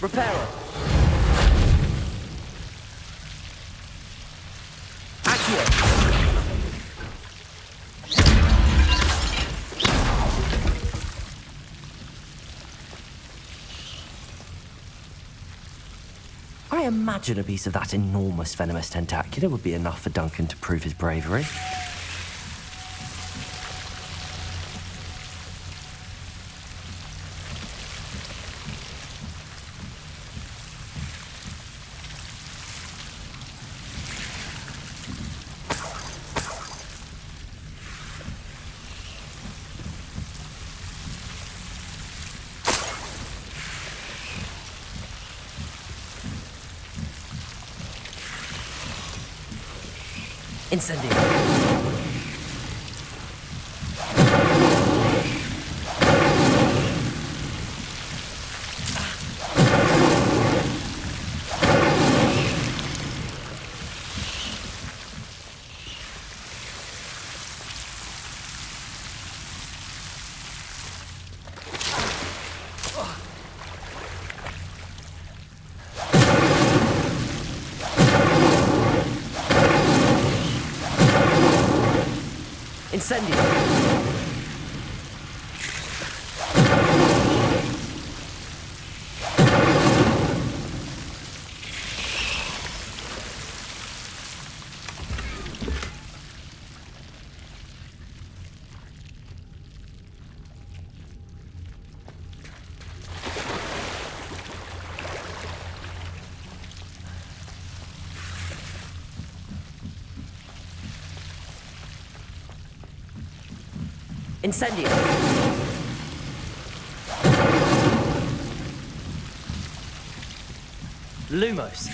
Reparo. Accio. I imagine a piece of that enormous venomous tentacula would be enough for Duncan to prove his bravery. Incendio. Incendio. Incendio. Lumos.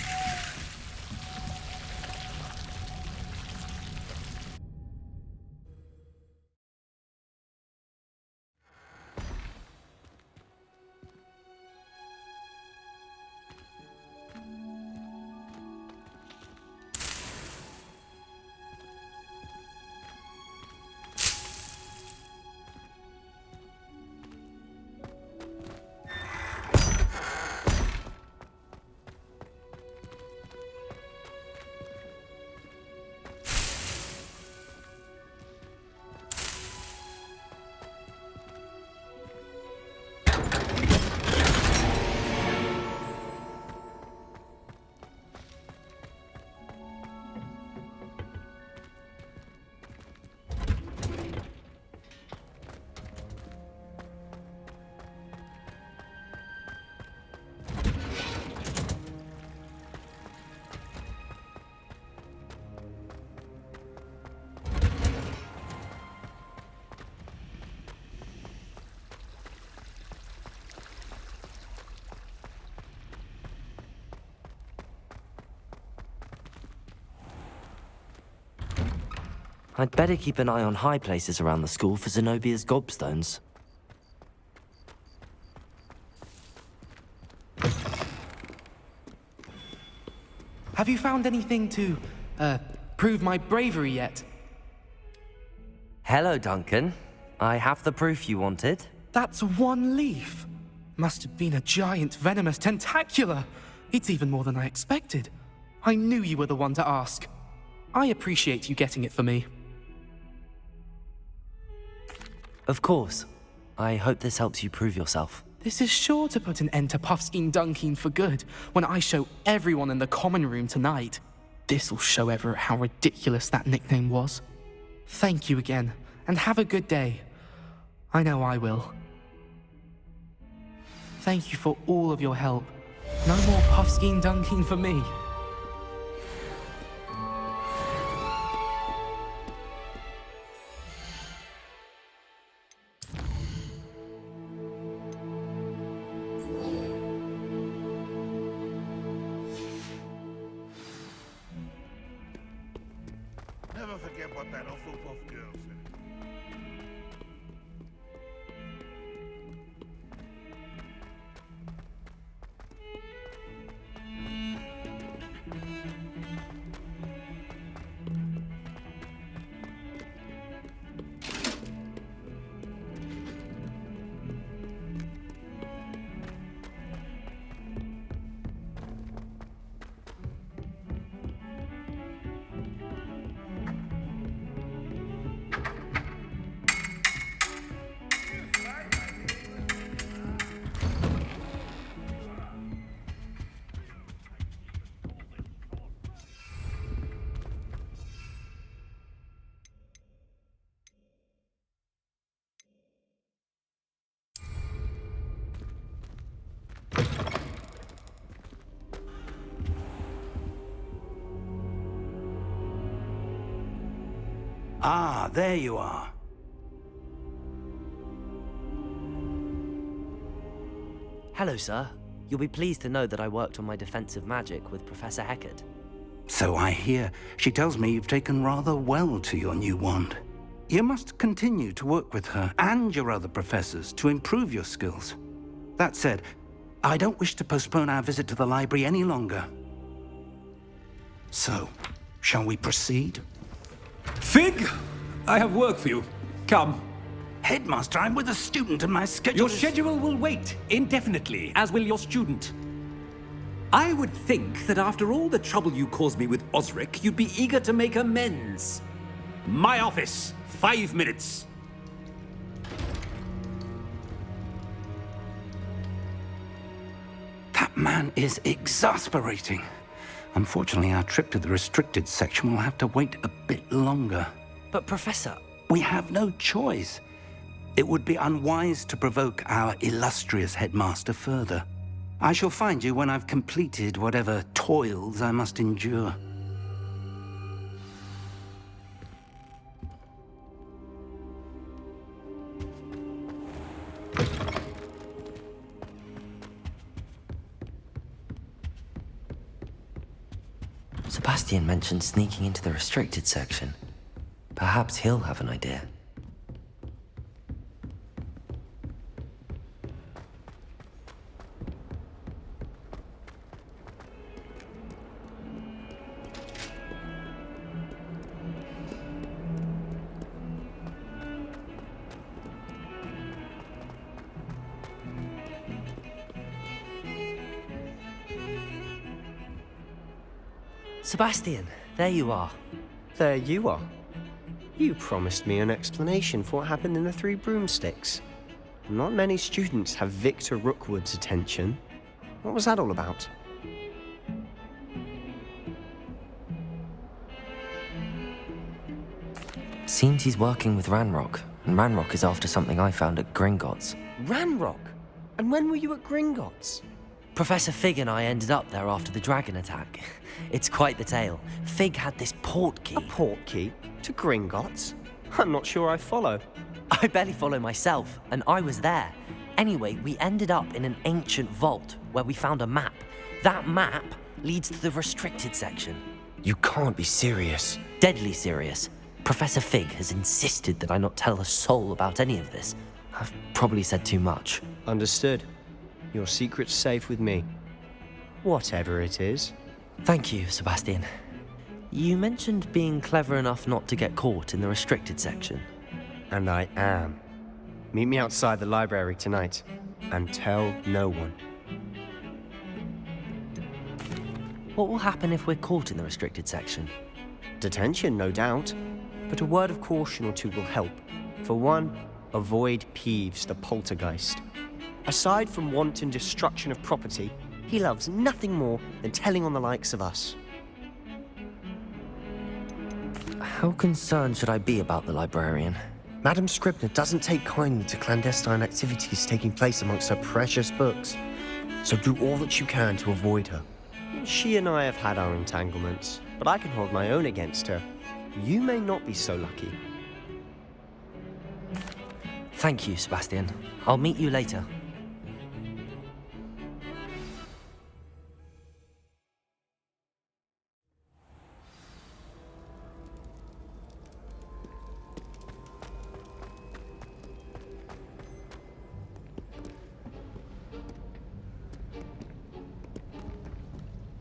I'd better keep an eye on high places around the school for Zenobia's gobstones. Have you found anything to, prove my bravery yet? Hello, Duncan. I have the proof you wanted. That's one leaf. Must have been a giant venomous tentacula. It's even more than I expected. I knew you were the one to ask. I appreciate you getting it for me. Of course. I hope this helps you prove yourself. This is sure to put an end to Puffskein Dunkin for good when I show everyone in the common room tonight. This'll show Everett how ridiculous that nickname was. Thank you again, and have a good day. I know I will. Thank you for all of your help. No more Puffskein Dunkin for me. Never forget what that Hufflepuff girl said. Ah, there you are. Hello, sir. You'll be pleased to know that I worked on my defensive magic with Professor Heckard. So I hear. She tells me you've taken rather well to your new wand. You must continue to work with her and your other professors to improve your skills. That said, I don't wish to postpone our visit to the library any longer. So, shall we proceed? Fig, I have work for you. Come. Headmaster, I'm with a student and my schedule Your is- schedule will wait indefinitely, as will your student. I would think that after all the trouble you caused me with Osric, you'd be eager to make amends. My office, 5 minutes. That man is exasperating. Unfortunately, our trip to the restricted section will have to wait a bit longer. But, Professor, We have no choice. It would be unwise to provoke our illustrious headmaster further. I shall find you when I've completed whatever toils I must endure. Sebastian mentioned sneaking into the restricted section. Perhaps he'll have an idea. Sebastian, there you are. There you are. You promised me an explanation for what happened in the Three Broomsticks. Not many students have Victor Rookwood's attention. What was that all about? Seems he's working with Ranrock, and Ranrock is after something I found at Gringotts. Ranrock? And when were you at Gringotts? Professor Fig and I ended up there after the dragon attack. It's quite the tale. Fig had this portkey. A portkey? To Gringotts? I'm not sure I follow. I barely follow myself, and I was there. Anyway, we ended up in an ancient vault where we found a map. That map leads to the restricted section. You can't be serious. Deadly serious. Professor Fig has insisted that I not tell a soul about any of this. I've probably said too much. Understood. Your secret's safe with me. Whatever it is. Thank you, Sebastian. You mentioned being clever enough not to get caught in the restricted section. And I am. Meet me outside the library tonight. And tell no one. What will happen if we're caught in the restricted section? Detention, no doubt. But a word of caution or two will help. For one, avoid Peeves, the poltergeist. Aside from wanton destruction of property, he loves nothing more than telling on the likes of us. How concerned should I be about the librarian? Madame Scribner doesn't take kindly to clandestine activities taking place amongst her precious books. So do all that you can to avoid her. She and I have had our entanglements, but I can hold my own against her. You may not be so lucky. Thank you, Sebastian. I'll meet you later.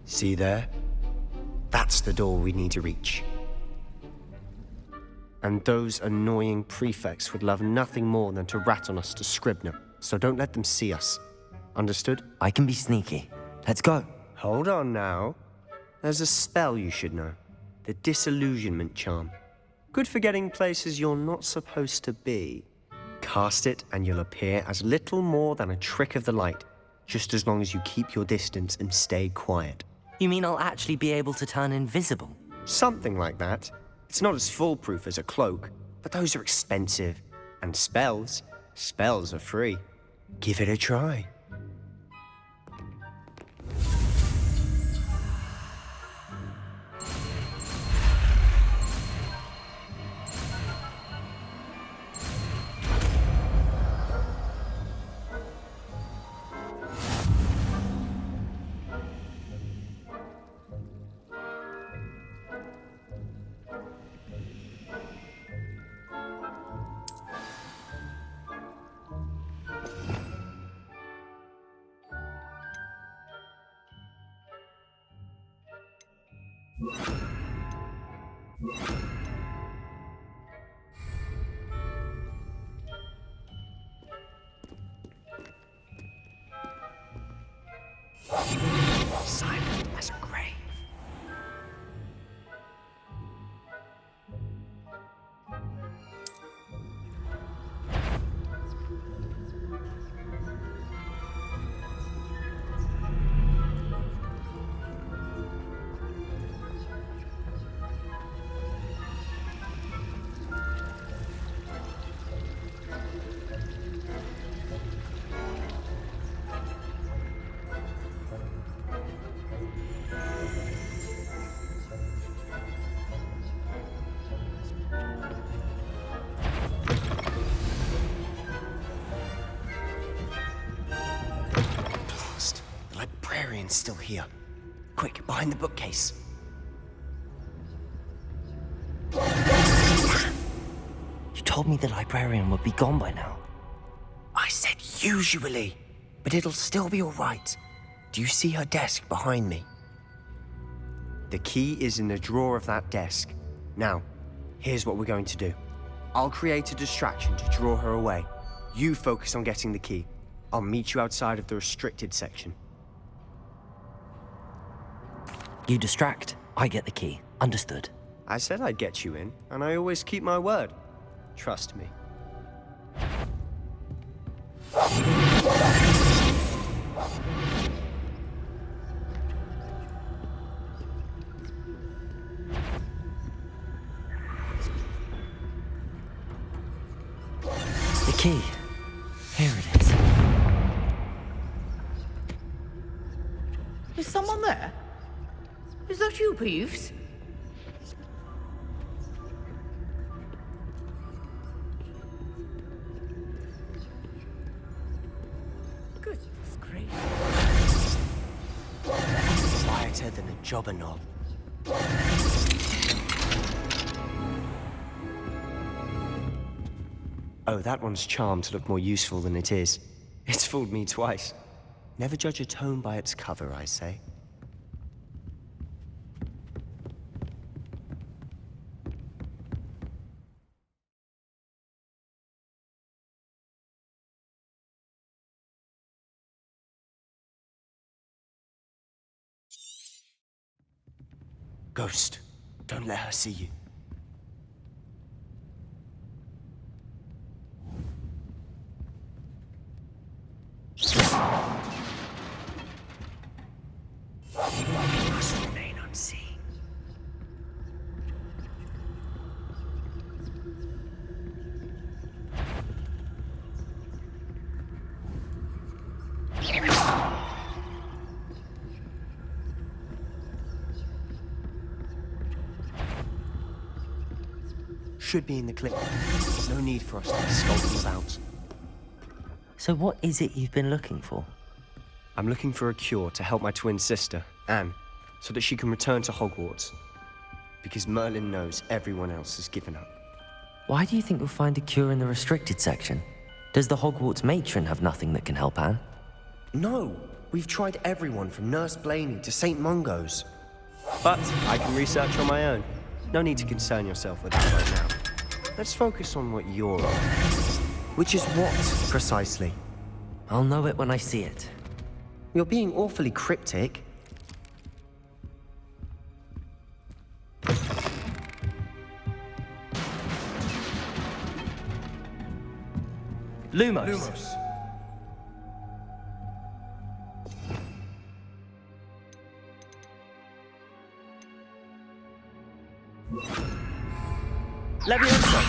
See there? That's the door we need to reach. And those annoying prefects would love nothing more than to rat on us to Scribner, so don't let them see us. Understood? I can be sneaky. Let's go. Hold on now. There's a spell you should know. The Disillusionment Charm. Good for getting places you're not supposed to be. Cast it and you'll appear as little more than a trick of the light, just as long as you keep your distance and stay quiet. You mean I'll actually be able to turn invisible? Something like that. It's not as foolproof as a cloak, but those are expensive. And spells are free. Give it a try. It's still here. Quick, behind the bookcase. You told me the librarian would be gone by now. I said usually, but it'll still be all right. Do you see her desk behind me? The key is in the drawer of that desk. Now, here's what we're going to do. I'll create a distraction to draw her away. You focus on getting the key. I'll meet you outside of the restricted section. You distract, I get the key. Understood. I said I'd get you in, and I always keep my word. Trust me. The key. Here it is. Is someone there? Is that you, Peeves? Goodness gracious. Quieter than a jobber knob. Oh, that one's charmed to look more useful than it is. It's fooled me twice. Never judge a tome by its cover, I say. Ghost, don't let her see you. Must remain unseen. Should be in the clip. No need for us to be skulking about. So what is it you've been looking for? I'm looking for a cure to help my twin sister, Anne, so that she can return to Hogwarts. Because Merlin knows everyone else has given up. Why do you think you'll find a cure in the restricted section? Does the Hogwarts matron have nothing that can help Anne? No, we've tried everyone from Nurse Blaney to St. Mungo's. But I can research on my own. No need to concern yourself with that right now. Let's focus on what you're on. Which is what, precisely? I'll know it when I see it. You're being awfully cryptic. Lumos. Levioso.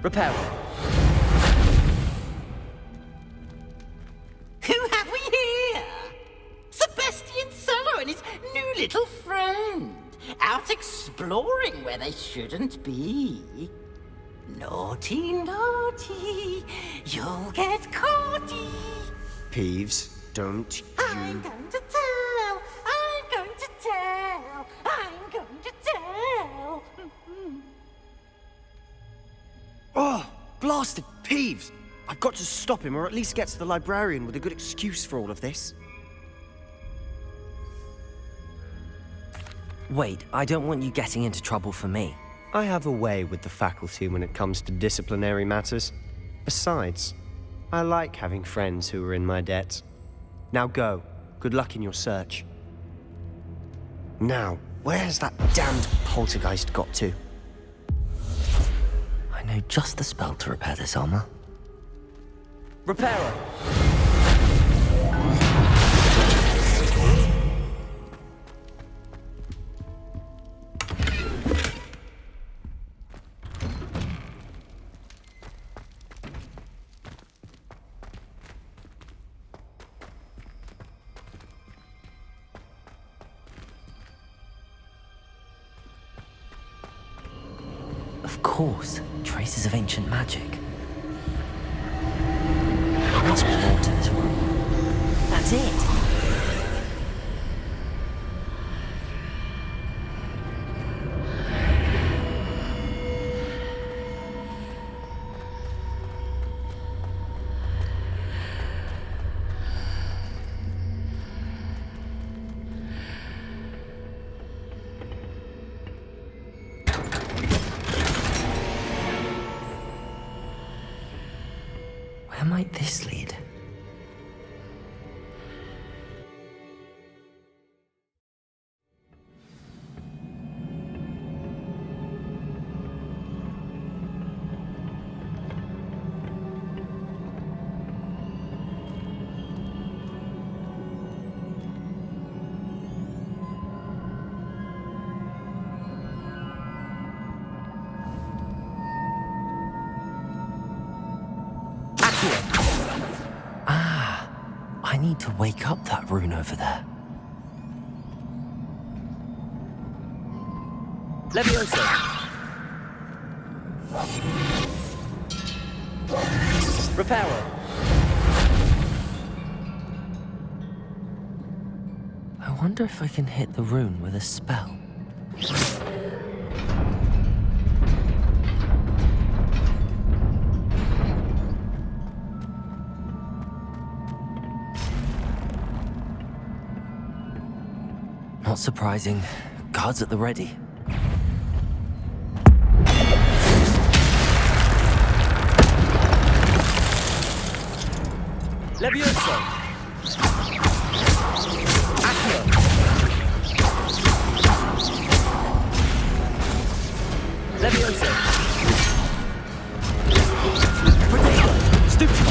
Repair. Who have we here? Sebastian Cello and his new little friend. Out exploring where they shouldn't be. Naughty, naughty. You'll get caughty. Peeves, don't I'm you... going to tell. I'm going to tell. I'm going to tell. Oh, blasted Peeves! I've got to stop him, or at least get to the librarian with a good excuse for all of this. Wait, I don't want you getting into trouble for me. I have a way with the faculty when it comes to disciplinary matters. Besides, I like having friends who are in my debt. Now go. Good luck in your search. Now, where's that damned poltergeist got to? I know just the spell to repair this armor. Reparo! Of course, traces of ancient magic. There must be more to this room. That's it! Where might this lead? I need to wake up that rune over there. Levioso! Reparo! I wonder if I can hit the rune with a spell. Not surprising. Guards at the ready. Levioso! Accio! Levioso! Protego! Stupefy!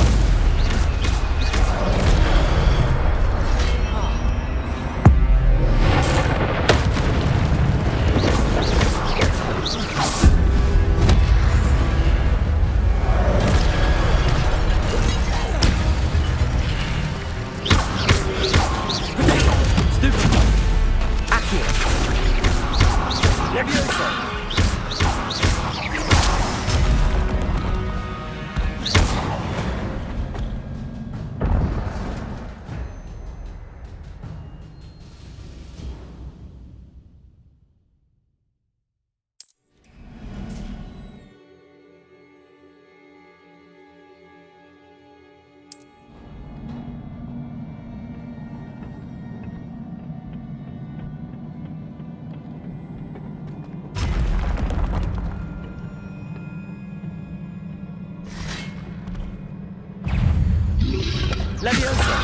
Levioso!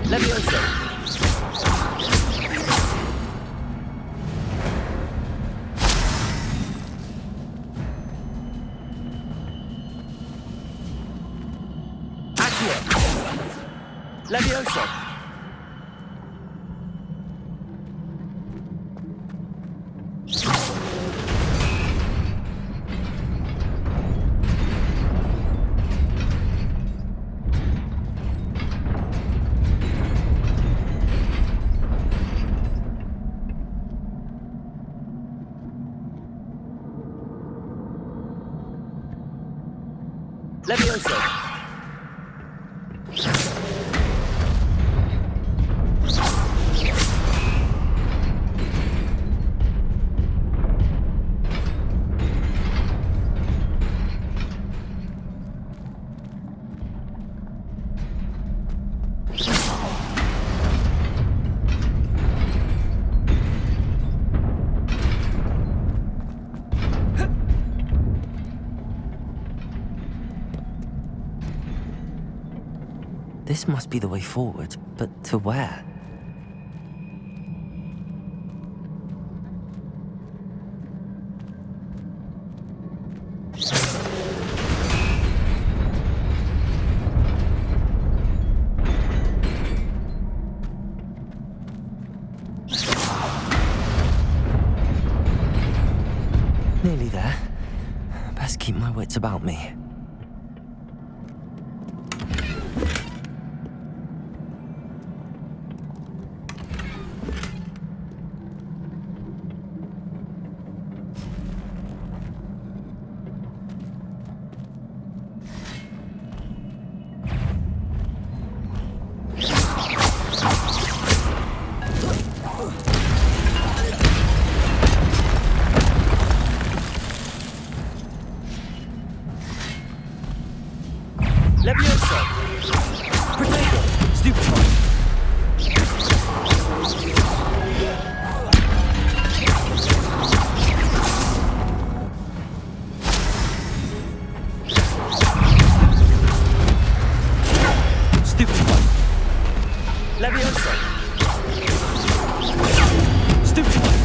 Levioso! Accio! Levioso! Levioso! This must be the way forward, but to where? Nearly there. Best keep my wits about me. Levioso! Protego! Stupefy! Stupefy! Levioso! Stupefy!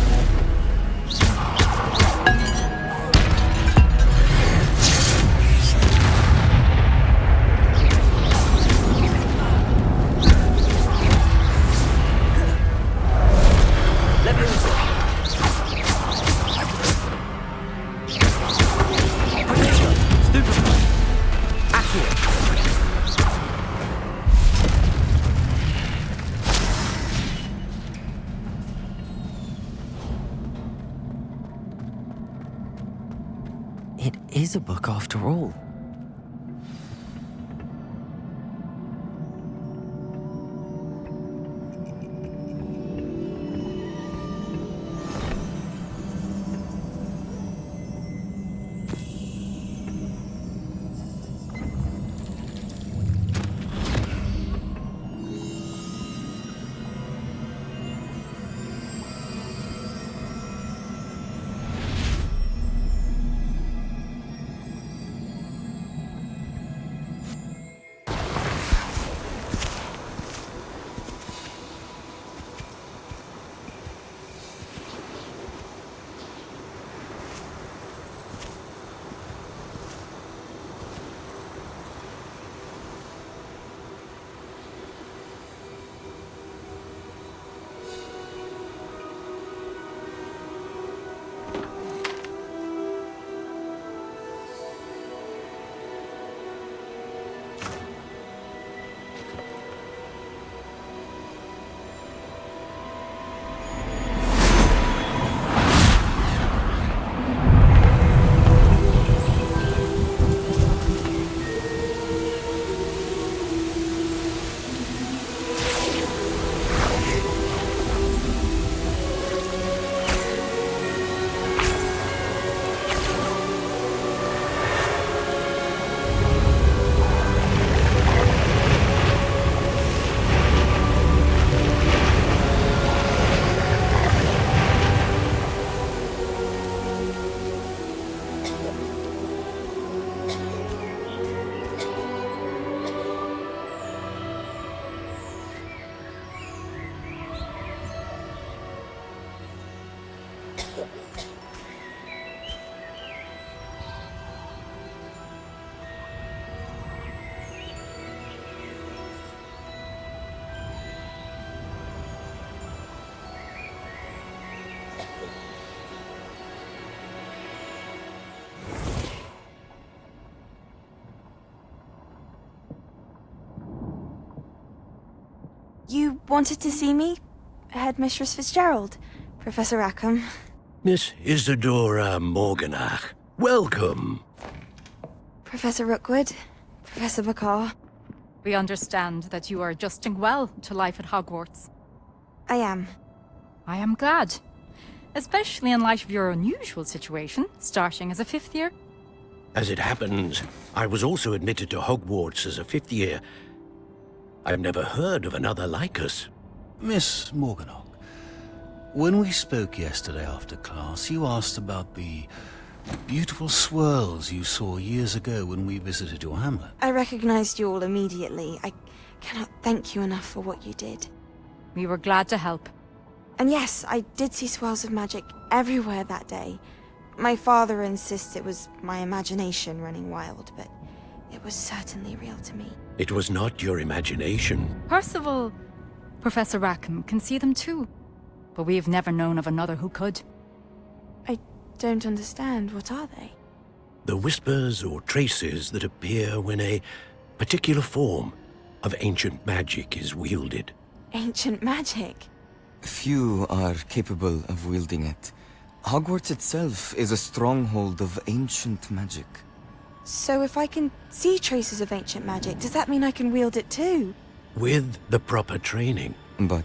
It is a book after all. You wanted to see me? Headmistress Fitzgerald? Professor Rackham? Miss Isadora Morganach, welcome. Professor Rookwood? Professor Bakar? We understand that you are adjusting well to life at Hogwarts. I am. I am glad. Especially in light of your unusual situation, starting as a 5th year. As it happens, I was also admitted to Hogwarts as a 5th year. I've never heard of another like us. Miss Morganach, when we spoke yesterday after class, you asked about the beautiful swirls you saw years ago when we visited your hamlet. I recognized you all immediately. I cannot thank you enough for what you did. We were glad to help. And yes, I did see swirls of magic everywhere that day. My father insists it was my imagination running wild, but it was certainly real to me. It was not your imagination. Percival, Professor Rackham can see them too. But we have never known of another who could. I don't understand. What are they? The whispers or traces that appear when a particular form of ancient magic is wielded. Ancient magic? Few are capable of wielding it. Hogwarts itself is a stronghold of ancient magic. So if I can see traces of ancient magic, does that mean I can wield it too? With the proper training. But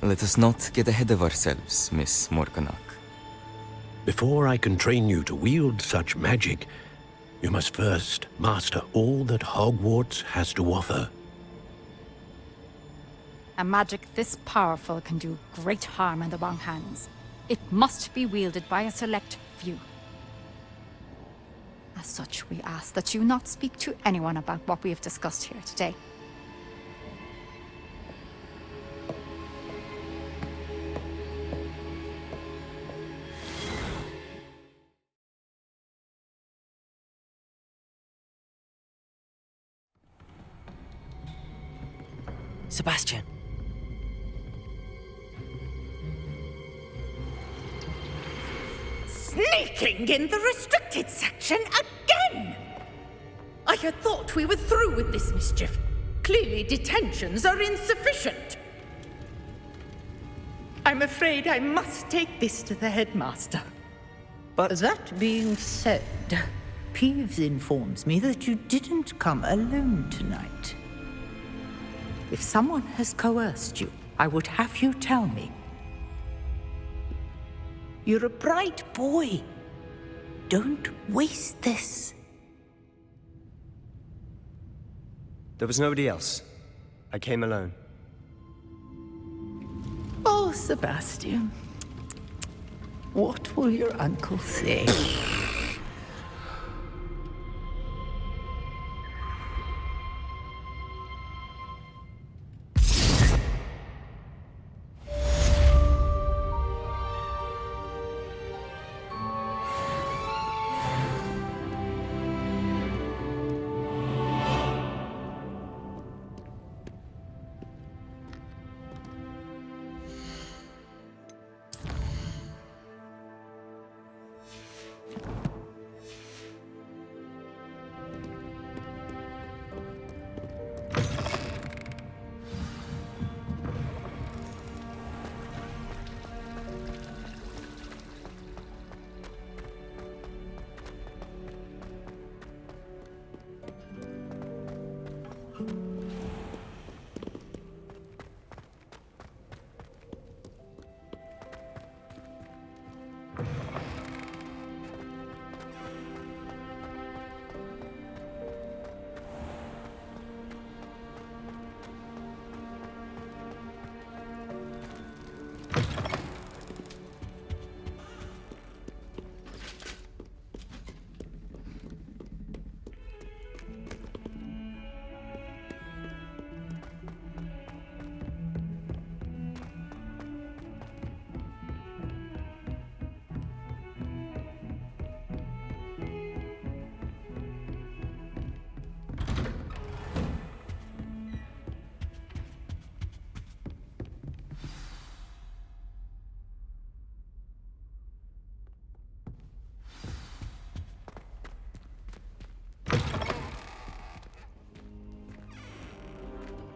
let us not get ahead of ourselves, Miss Morganach. Before I can train you to wield such magic, You must first master all that Hogwarts has to offer. A magic this powerful can do great harm in the wrong hands. It must be wielded by a select few. As such, we ask that you not speak to anyone about what we have discussed here today. Sebastian. Sneaking in the restricted section again! I had thought we were through with this mischief. Clearly detentions are insufficient. I'm afraid I must take this to the headmaster. But that being said, Peeves informs me that you didn't come alone tonight. If someone has coerced you, I would have you tell me. You're a bright boy. Don't waste this. there was nobody else. I came alone. Oh, Sebastian. What will your uncle say?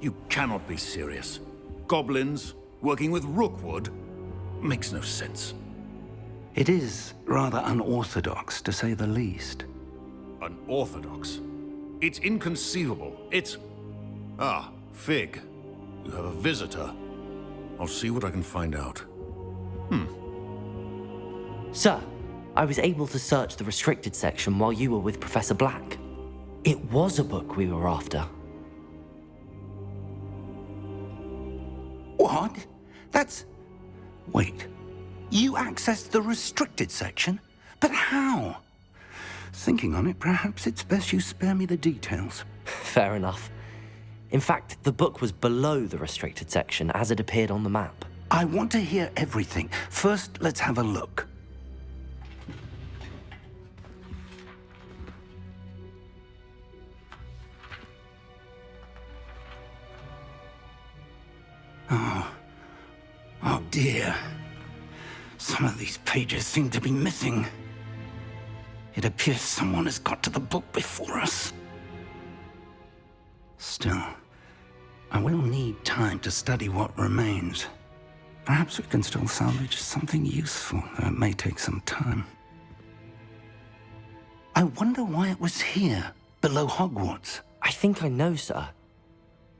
You cannot be serious. Goblins working with Rookwood? Makes no sense. It is rather unorthodox, to say the least. Unorthodox? It's inconceivable. It's... Ah, Fig. You have a visitor. I'll see what I can find out. Sir, I was able to search the restricted section while you were with Professor Black. It was a book we were after. What? That's... Wait. You accessed the restricted section? But how? Thinking on it, perhaps it's best you spare me the details. Fair enough. In fact, the book was below the restricted section as it appeared on the map. I want to hear everything. First, let's have a look. Oh dear. Some of these pages seem to be missing. It appears someone has got to the book before us. Still, I will need time to study what remains. Perhaps we can still salvage something useful, though it may take some time. I wonder why it was here, below Hogwarts. I think I know, sir.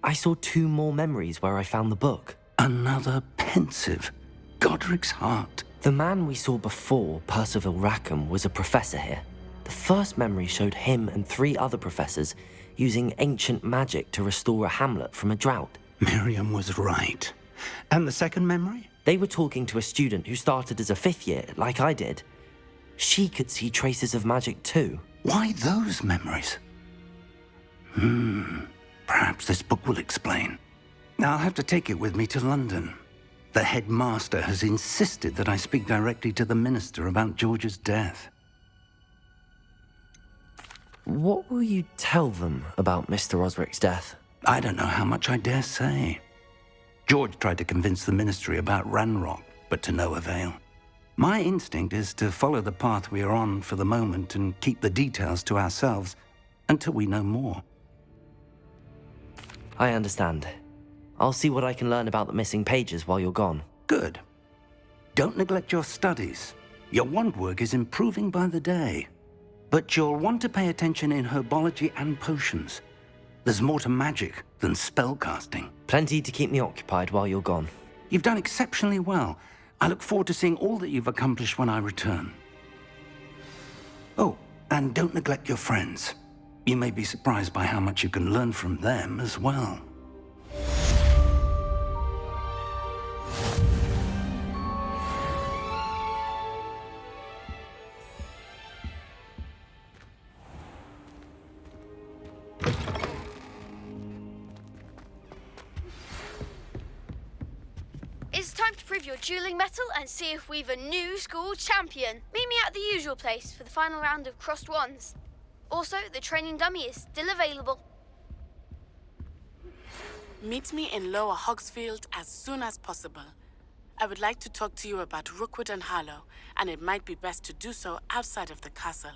I saw 2 more memories where I found the book. Another pensive. Godric's heart. The man we saw before, Percival Rackham, was a professor here. The first memory showed him and 3 other professors using ancient magic to restore a hamlet from a drought. Miriam was right. And the second memory? They were talking to a student who started as a 5th year, like I did. She could see traces of magic too. Why those memories? Perhaps this book will explain. I'll have to take it with me to London. The headmaster has insisted that I speak directly to the minister about George's death. What will you tell them about Mr. Osric's death? I don't know how much I dare say. George tried to convince the ministry about Ranrock, but to no avail. My instinct is to follow the path we are on for the moment and keep the details to ourselves until we know more. I understand. I'll see what I can learn about the missing pages while you're gone. Good. Don't neglect your studies. Your wand work is improving by the day. But you'll want to pay attention in herbology and potions. There's more to magic than spellcasting. Plenty to keep me occupied while you're gone. You've done exceptionally well. I look forward to seeing all that you've accomplished when I return. Oh, and don't neglect your friends. You may be surprised by how much you can learn from them as well. It's time to prove your dueling mettle and see if we've a new school champion. Meet me at the usual place for the final round of crossed wands. Also, the training dummy is still available. Meet me in Lower Hogsfield as soon as possible. I would like to talk to you about Rookwood and Harlow, and it might be best to do so outside of the castle.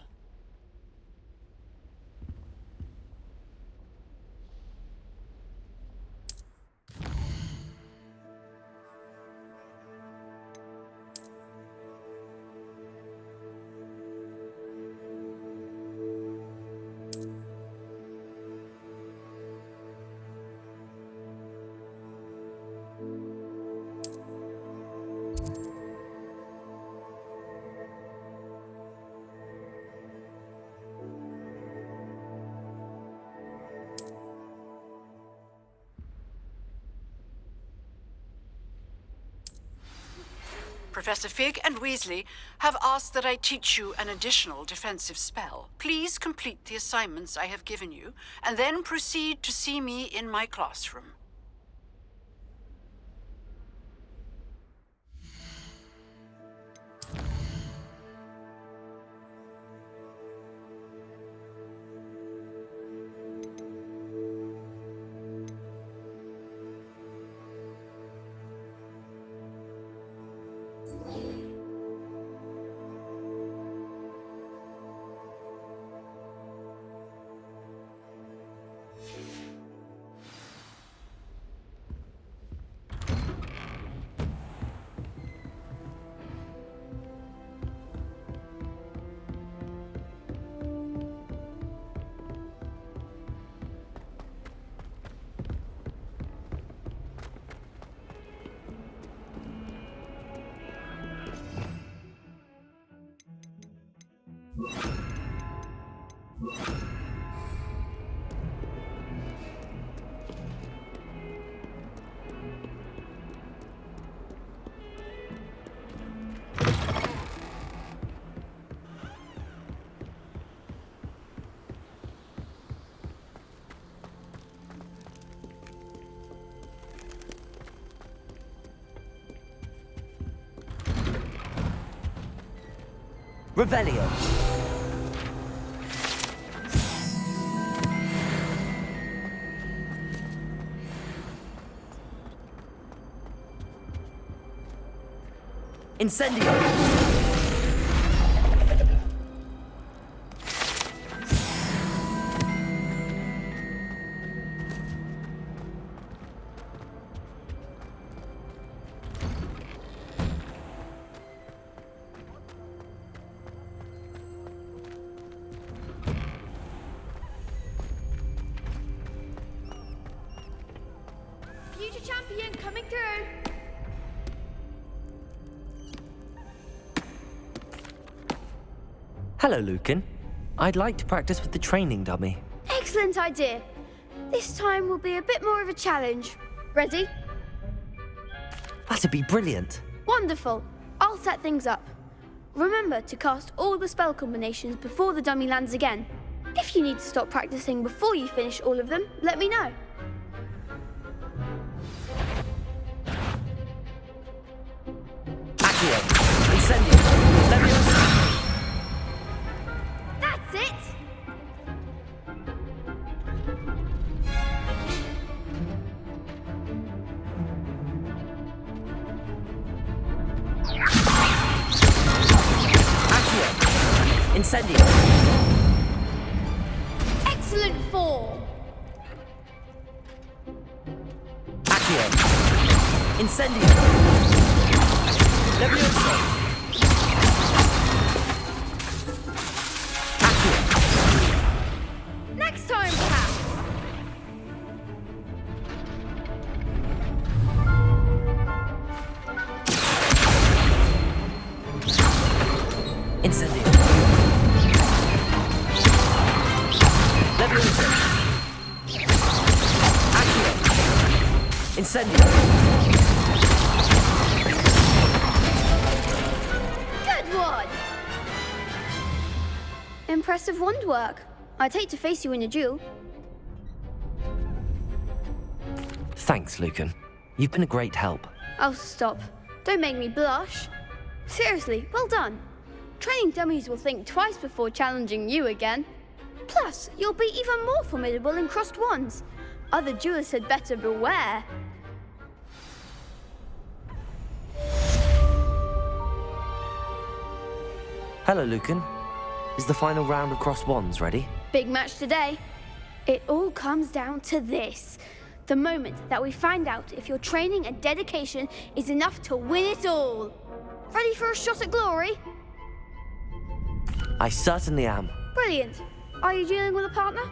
Professor Fig and Weasley have asked that I teach you an additional defensive spell. Please complete the assignments I have given you, and then proceed to see me in my classroom. Revelio. Incendio. Future champion coming through. Hello, Lucan. I'd like to practice with the training dummy. Excellent idea. This time will be a bit more of a challenge. Ready? That'd be brilliant. Wonderful. I'll set things up. Remember to cast all the spell combinations before the dummy lands again. If you need to stop practicing before you finish all of them, let me know. Accio. Incendio. Leviosa. That's it! Accio. Incendio. Excellent form! Accio. Incendio. Leviosa. Next time, perhaps! Incendio. Leviosa. Accio. Incendio. Good one! Impressive wand work. I'd hate to face you in a duel. Thanks, Lucan. You've been a great help. Oh, stop. Don't make me blush. Seriously, well done. Training dummies will think twice before challenging you again. Plus, you'll be even more formidable in crossed wands. Other duelists had better beware. Hello, Lucan. Is the final round of crossed wands ready? Big match today. It all comes down to this. The moment that we find out if your training and dedication is enough to win it all. Ready for a shot at glory? I certainly am. Brilliant. Are you dealing with a partner?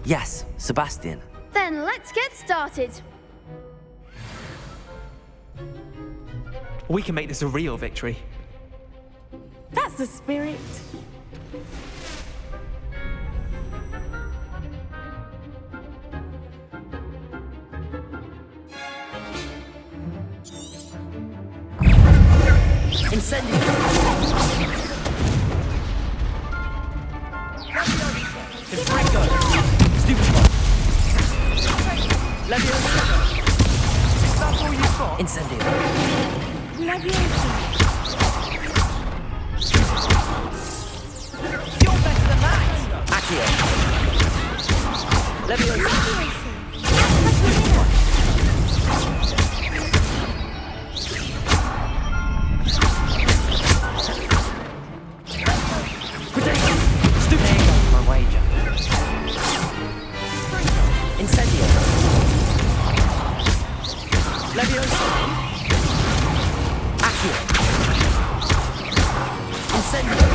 Yes, Sebastian. Then let's get started. We can make this a real victory. That's the spirit. Incendio. Confringo. Stupefy. Leviosa. Is that all you've got? Incendio. Leviosa. You're better than that! Accio. Leviosa. My wager. Incendio. Leviosa. Accio. Incendio.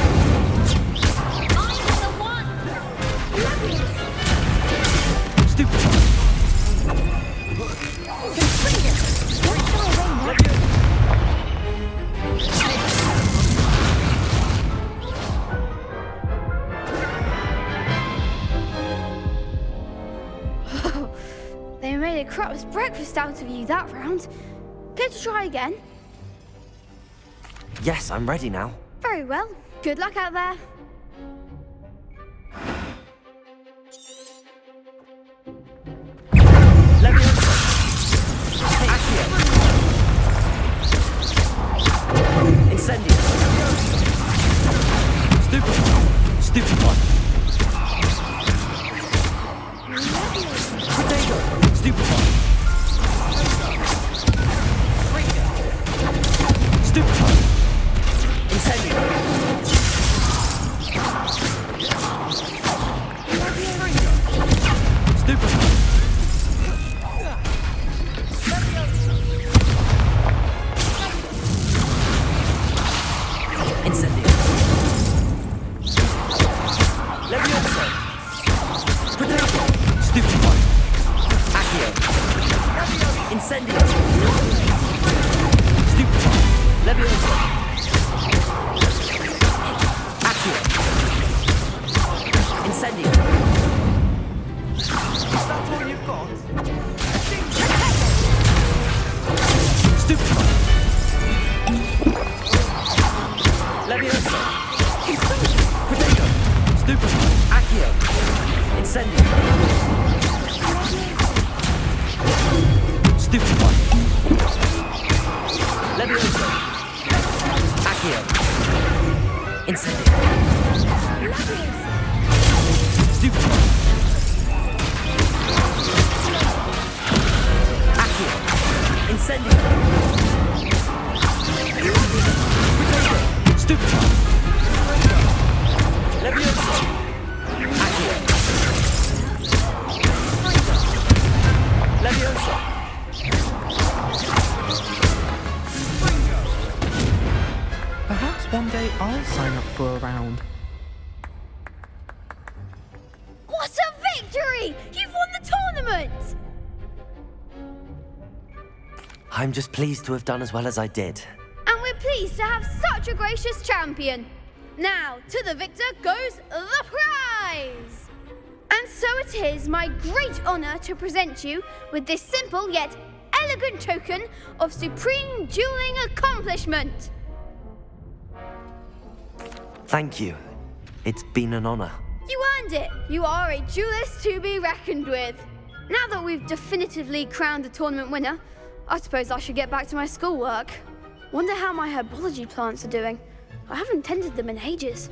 Stupid. They made a crap's breakfast out of you that round. Care to try again? Yes, I'm ready now. Very well. Good luck out there. Leviosa. Accio. Incendio. Stupefy. Stupefy. Potato. Stupefy. Stupefy. Incendio. Stupefy. Incendio. Stupefy. Accio. Incendio. Stupefy. Levioso. Accio. Incendio. Stupefy. Accio. Incendio. Stupefy. Levioso. Accio. Levioso. Perhaps one day I'll sign up for a round. What a victory! You've won the tournament! I'm just pleased to have done as well as I did. And we're pleased to have such a gracious champion. Now, to the victor goes the prize! And so it is my great honor to present you with this simple yet elegant token of supreme dueling accomplishment. Thank you. It's been an honor. You earned it. You are a duelist to be reckoned with. Now that we've definitively crowned the tournament winner, I suppose I should get back to my schoolwork. Wonder how my herbology plants are doing. I haven't tended them in ages.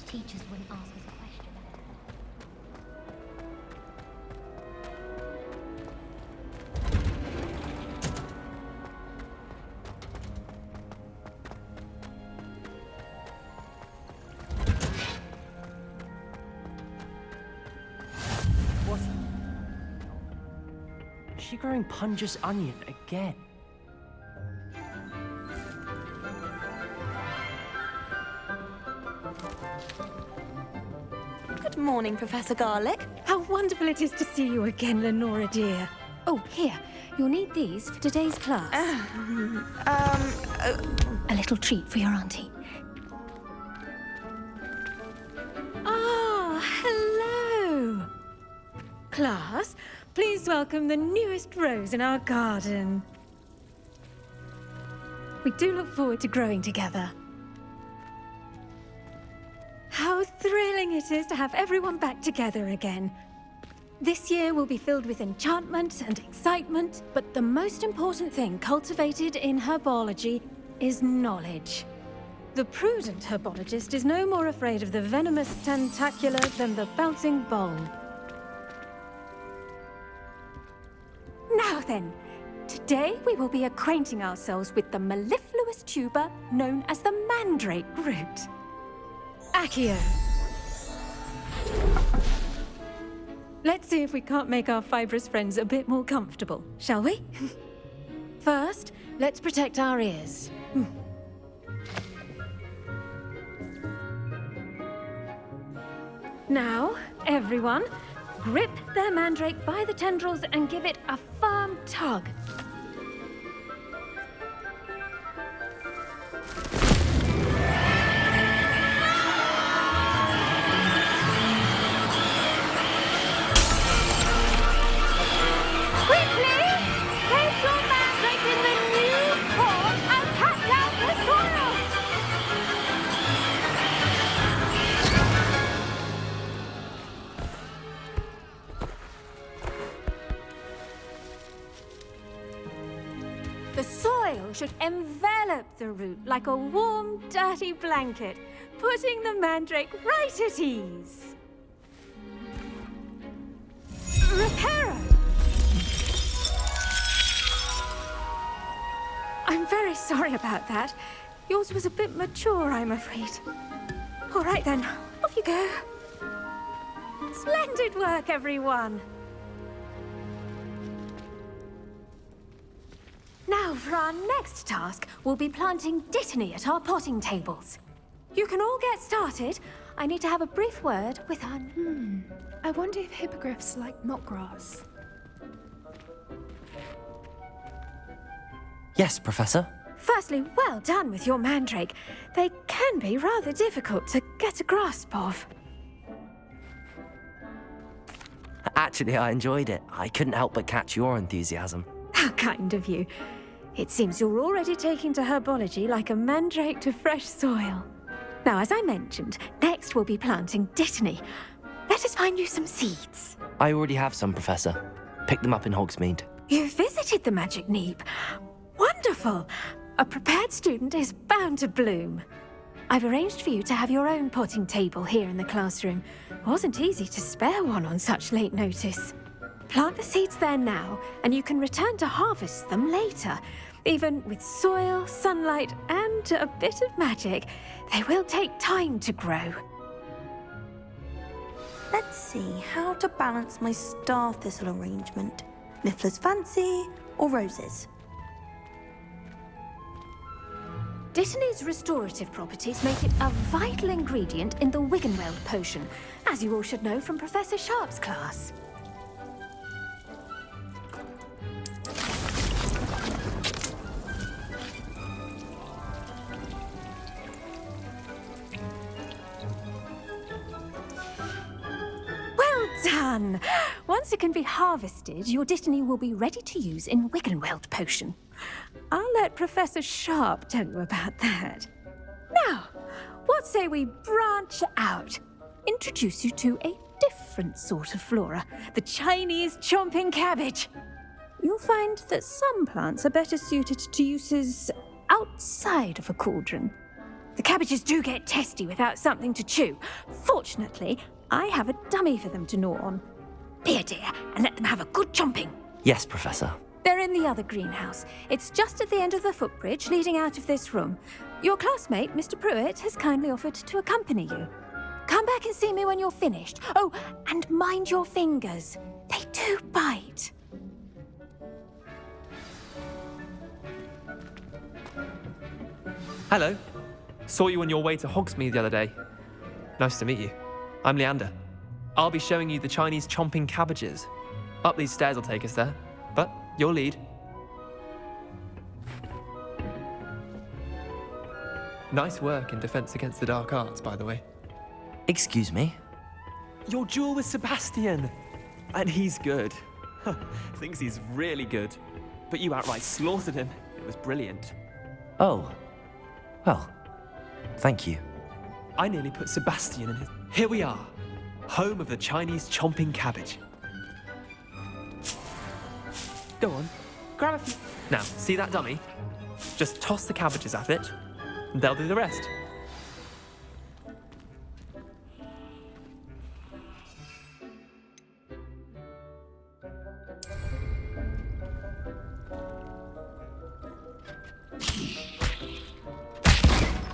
Teachers wouldn't ask us a question. What? Is she growing Punja's onion again? Good morning, Professor Garlick. How wonderful it is to see you again, Lenora dear. Oh, here. You'll need these for today's class. A little treat for your auntie. Ah, hello. Class, please welcome the newest rose in our garden. We do look forward to growing together. How thrilling it is to have everyone back together again. This year will be filled with enchantment and excitement, but the most important thing cultivated in herbology is knowledge. The prudent herbologist is no more afraid of the venomous tentacula than the bouncing bulb. Now then, today we will be acquainting ourselves with the mellifluous tuber known as the mandrake root. Accio. Let's see if we can't make our fibrous friends a bit more comfortable, shall we? First, let's protect our ears. Now, everyone, grip their mandrake by the tendrils and give it a firm tug. soil should envelop the root like a warm, dirty blanket, putting the mandrake right at ease. Reparo! I'm very sorry about that. Yours was a bit mature, I'm afraid. All right then, off you go. Splendid work, everyone. Now, for our next task, we'll be planting Dittany at our potting tables. You can all get started. I need to have a brief word with our... I wonder if hippogriffs like knotgrass. Yes, Professor. Firstly, well done with your mandrake. They can be rather difficult to get a grasp of. Actually, I enjoyed it. I couldn't help but catch your enthusiasm. How kind of you. It seems you're already taking to herbology like a mandrake to fresh soil. Now, as I mentioned, next we'll be planting Dittany. Let us find you some seeds. I already have some, Professor. Picked them up in Hogsmeade. You visited the Magic Neep. Wonderful! A prepared student is bound to bloom. I've arranged for you to have your own potting table here in the classroom. Wasn't easy to spare one on such late notice. Plant the seeds there now, and you can return to harvest them later. Even with soil, sunlight, and a bit of magic, they will take time to grow. Let's see how to balance my star thistle arrangement. Niffler's Fancy or roses? Dittany's restorative properties make it a vital ingredient in the Wiggenweld potion, as you all should know from Professor Sharp's class. Well done! Once it can be harvested, your Dittany will be ready to use in Wiggenweld potion. I'll let Professor Sharp tell you about that. Now, what say we branch out? Introduce you to a different sort of flora, the Chinese chomping cabbage. You'll find that some plants are better suited to uses outside of a cauldron. The cabbages do get testy without something to chew. Fortunately, I have a dummy for them to gnaw on. Be a dear and let them have a good chomping. Yes, Professor. They're in the other greenhouse. It's just at the end of the footbridge leading out of this room. Your classmate, Mr. Pruitt, has kindly offered to accompany you. Come back and see me when you're finished. Oh, and mind your fingers. They do bite. Hello. Saw you on your way to Hogsmeade the other day. Nice to meet you. I'm Leander. I'll be showing you the Chinese chomping cabbages. Up these stairs will take us there, but your lead. Nice work in Defense Against the Dark Arts, by the way. Excuse me? Your duel with Sebastian! And he's good. Thinks he's really good. But you outright slaughtered him. It was brilliant. Oh. Well, thank you. I nearly put Sebastian in his... Here we are. Home of the Chinese chomping cabbage. Go on, grab a few... Now, see that dummy? Just toss the cabbages at it, and they'll do the rest.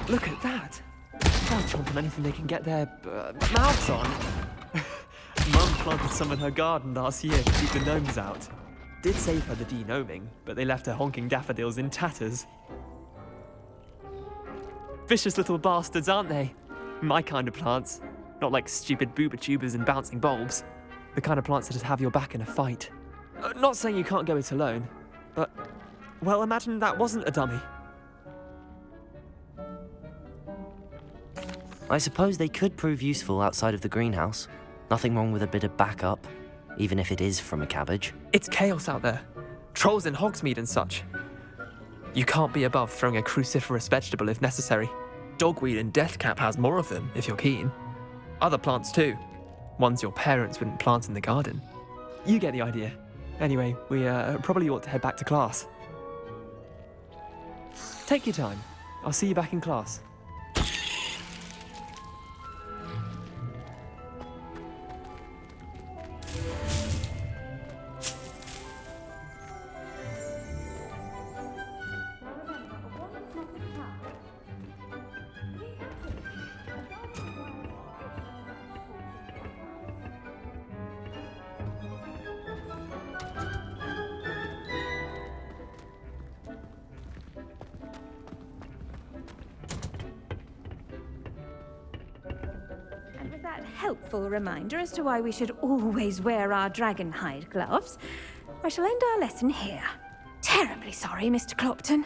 Look at that! They'll chomp on anything they can get their mouths on. Mum planted some in her garden last year to keep the gnomes out. Did save her the de-gnoming, but they left her honking daffodils in tatters. Vicious little bastards, aren't they? My kind of plants. Not like stupid booba tubers and bouncing bulbs. The kind of plants that just have your back in a fight. Not saying you can't go it alone, but... Well, imagine that wasn't a dummy. I suppose they could prove useful outside of the greenhouse. Nothing wrong with a bit of backup, even if it is from a cabbage. It's chaos out there. Trolls in Hogsmeade and such. You can't be above throwing a cruciferous vegetable if necessary. Dogweed and deathcap has more of them, if you're keen. Other plants too. Ones your parents wouldn't plant in the garden. You get the idea. Anyway, we probably ought to head back to class. Take your time. I'll see you back in class. And with that helpful reminder as to why we should always wear our dragonhide gloves, I shall end our lesson here. Terribly sorry, Mr. Clopton.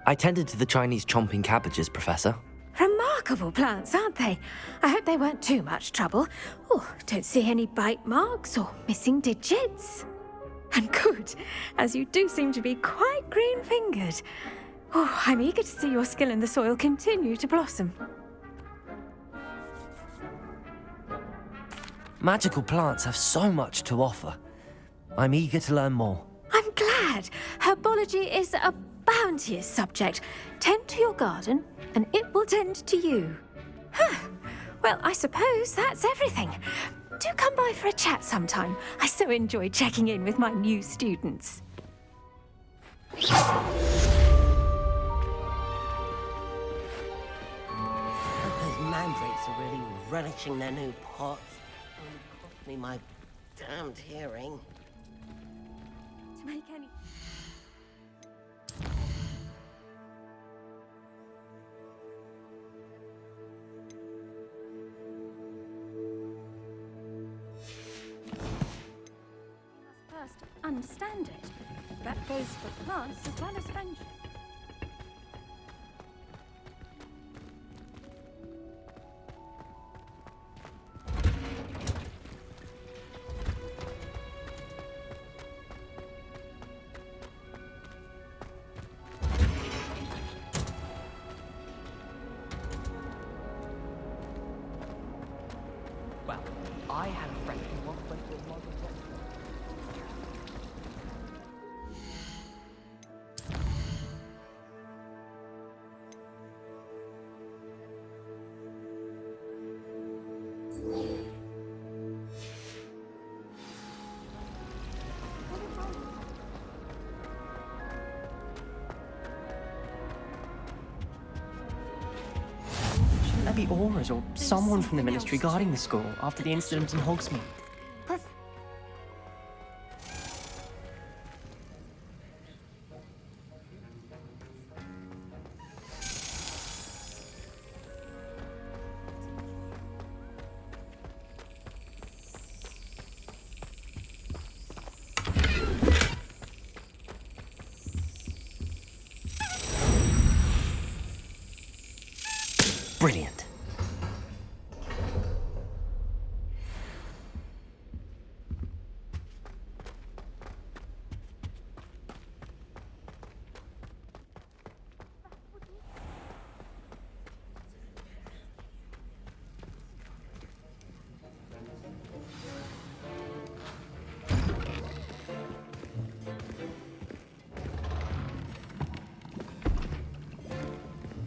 I tended to the Chinese chomping cabbages, Professor. Remarkable plants, aren't they? I hope they weren't too much trouble. Oh, don't see any bite marks or missing digits. And good, as you do seem to be quite green-fingered. Oh, I'm eager to see your skill in the soil continue to blossom. Magical plants have so much to offer. I'm eager to learn more. I'm glad. Herbology is a bounteous subject. Tend to your garden, and it will tend to you. Well, I suppose that's everything. Do come by for a chat sometime. I so enjoy checking in with my new students. Those mandrakes are really relishing their new pots. Only cost me my damned hearing. To make any... First, understand it. That goes for plants as well as friendship. Well, I had a friend who once went to a model Shouldn't there be Auras or someone from the Ministry guarding the school after the incident in Hogsmeade? Brilliant.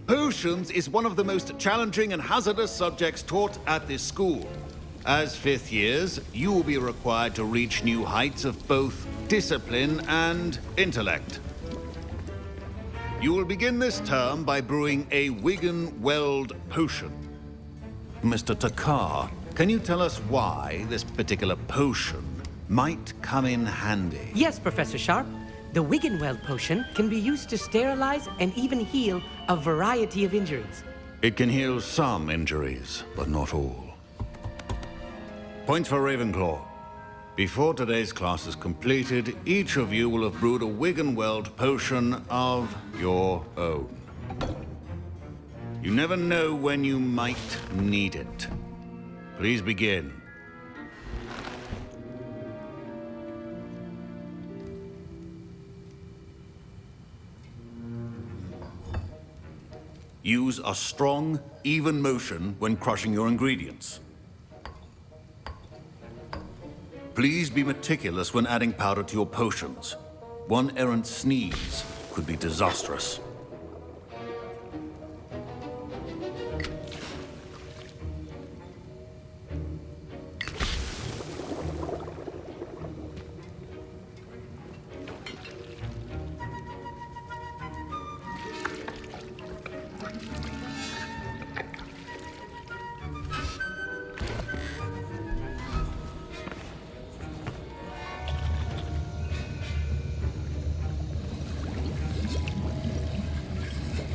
Potions is one of the most challenging and hazardous subjects taught at this school. As fifth years, you will be required to reach new heights of both discipline and intellect. You will begin this term by brewing a Wigan-Weld potion. Mr. Takar, can you tell us why this particular potion might come in handy? Yes, Professor Sharp. The Wigan-Weld potion can be used to sterilize and even heal a variety of injuries. It can heal some injuries, but not all. Point for Ravenclaw. Before today's class is completed, each of you will have brewed a Wigan-Weld potion of your own. You never know when you might need it. Please begin. Use a strong, even motion when crushing your ingredients. Please be meticulous when adding powder to your potions. One errant sneeze could be disastrous.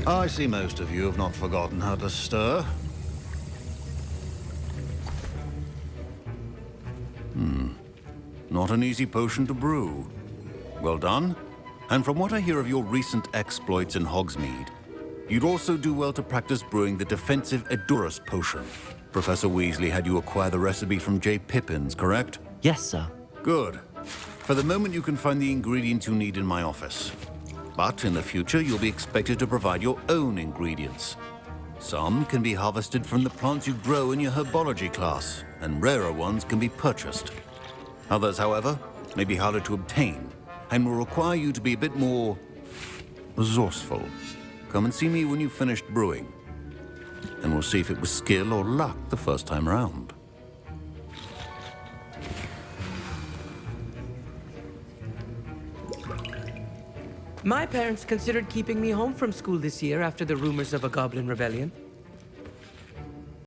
I see most of you have not forgotten how to stir. Not an easy potion to brew. Well done. And from what I hear of your recent exploits in Hogsmeade, you'd also do well to practice brewing the defensive Edurus potion. Professor Weasley had you acquire the recipe from J. Pippins, correct? Yes, sir. Good. For the moment, you can find the ingredients you need in my office. But in the future, you'll be expected to provide your own ingredients. Some can be harvested from the plants you grow in your herbology class, and rarer ones can be purchased. Others, however, may be harder to obtain, and will require you to be a bit more resourceful. Come and see me when you've finished brewing, and we'll see if it was skill or luck the first time around. My parents considered keeping me home from school this year after the rumors of a goblin rebellion.